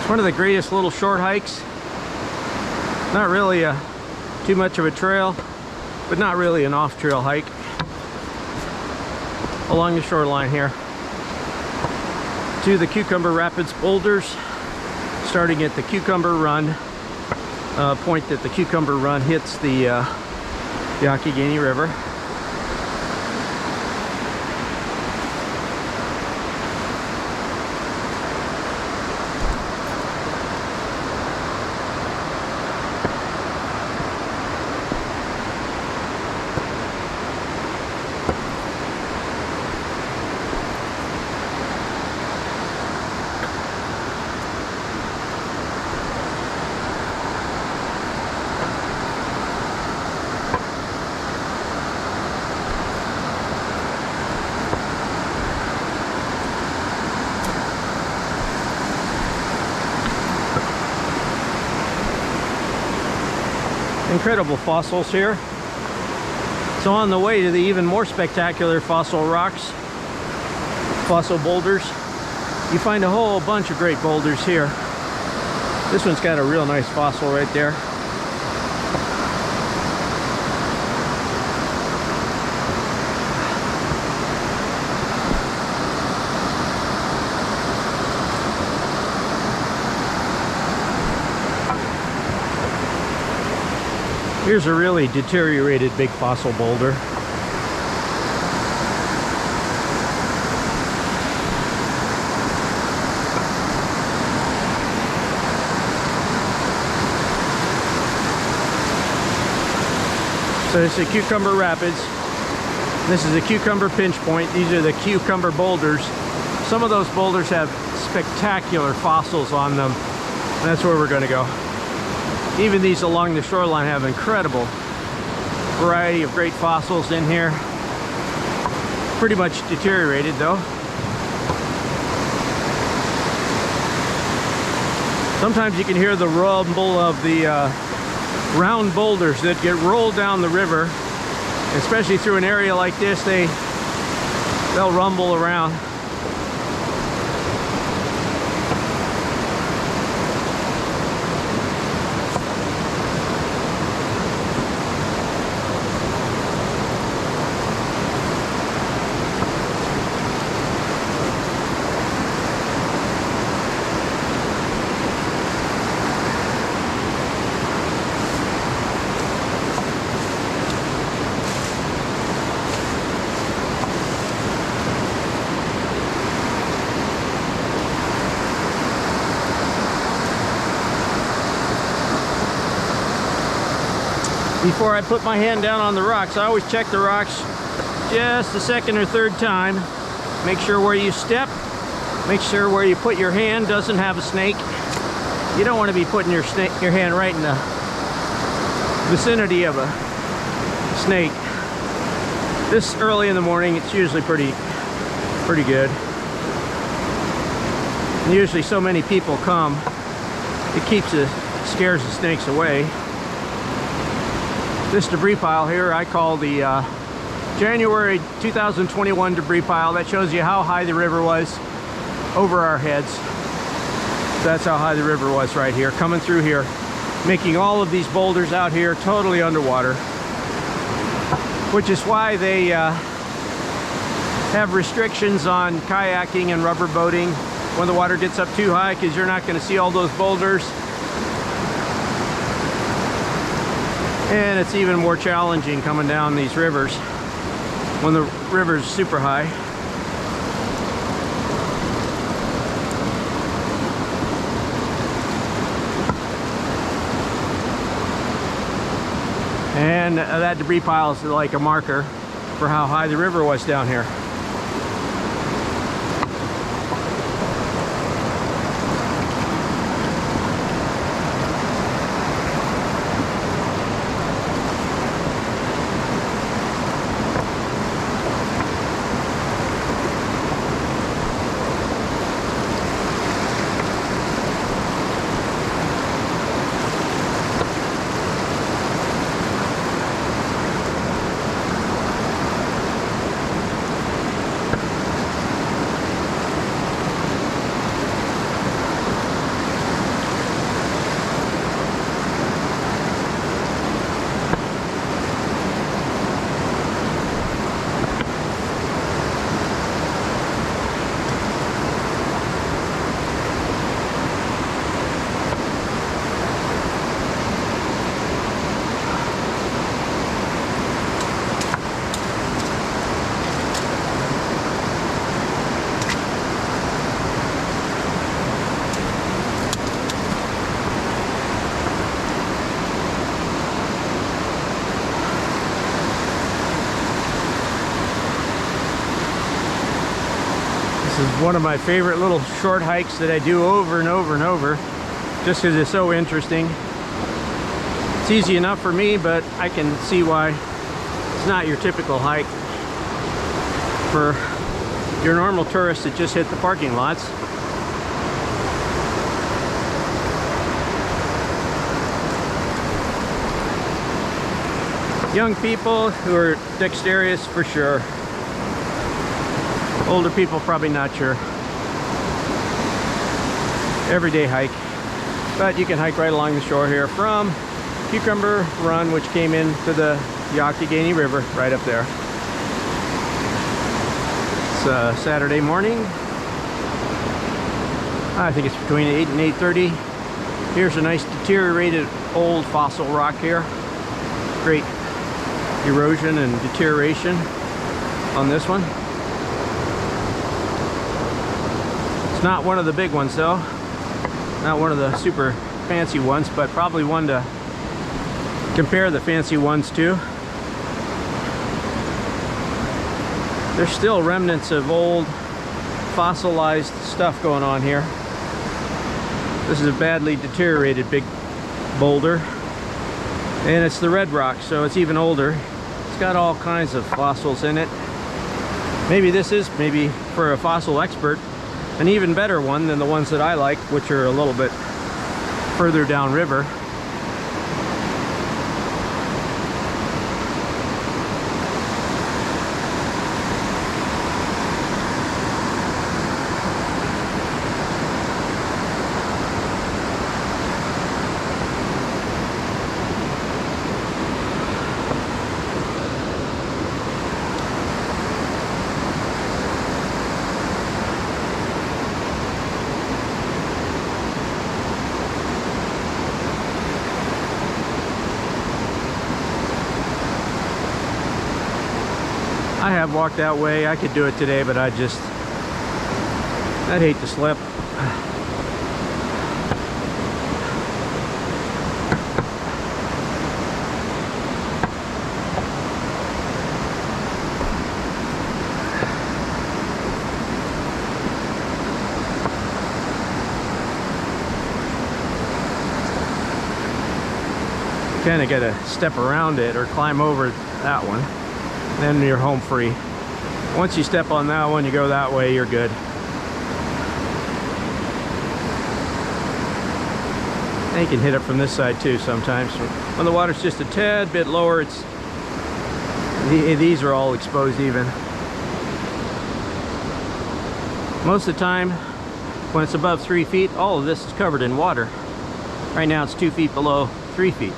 It's one of the greatest little short hikes. Not really too much of a trail, but not really an off-trail hike along the shoreline here to the Cucumber Rapids Boulders, starting at the Cucumber Run point that the Cucumber Run hits the Youghiogheny River. Incredible fossils here. So on the way to the even more spectacular fossil rocks, fossil boulders, you find a whole bunch of great boulders here. This one's got a real nice fossil right there. Here's a really deteriorated big fossil boulder. So this is Cucumber Rapids. This is a Cucumber pinch point. These are the Cucumber boulders. Some of those boulders have spectacular fossils on them. And that's where we're going to go. Even these along the shoreline have incredible variety of great fossils in here. Pretty much deteriorated though. Sometimes you can hear the rumble of the round boulders that get rolled down the river. Especially through an area like this, they'll rumble around. Before I put my hand down on the rocks, I always check the rocks just the second or third time. Make sure where you step, make sure where you put your hand doesn't have a snake. You don't want to be putting your hand right in the vicinity of a snake. This early in the morning, it's usually pretty good. And usually so many people come, it scares the snakes away. This debris pile here I call the January 2021 debris pile. That shows you how high the river was over our heads. That's how high the river was right here, coming through here, making all of these boulders out here totally underwater. Which is why they have restrictions on kayaking and rubber boating when the water gets up too high, because you're not going to see all those boulders. And it's even more challenging coming down these rivers when the river's super high. And that debris pile is like a marker for how high the river was down here. One of my favorite little short hikes that I do over and over and over, just because it's so interesting. It's easy enough for me, but I can see why it's not your typical hike for your normal tourists that just hit the parking lots. Young people who are dexterous for sure. Older people probably not sure. Everyday hike. But you can hike right along the shore here from Cucumber Run, which came into the Youghiogheny River right up there. It's Saturday morning. I think it's between 8 and 8:30. Here's a nice deteriorated old fossil rock here. Great erosion and deterioration on this one. It's not one of the big ones though. Not one of the super fancy ones, but probably one to compare the fancy ones to. There's still remnants of old fossilized stuff going on here. This is a badly deteriorated big boulder, and it's the red rock, so it's even older. It's got all kinds of fossils in it. Maybe this is, maybe for a fossil expert, an even better one than the ones that I like, which are a little bit further downriver. I have walked that way. I could do it today, but I'd hate to slip. Kind of got to step around it or climb over that one. Then you're home free. Once you step on that one, you go that way, you're good. And you can hit it from this side too sometimes. When the water's just a tad bit lower, these are all exposed even. Most of the time, when it's above 3 feet, all of this is covered in water. Right now it's 2 feet below 3 feet.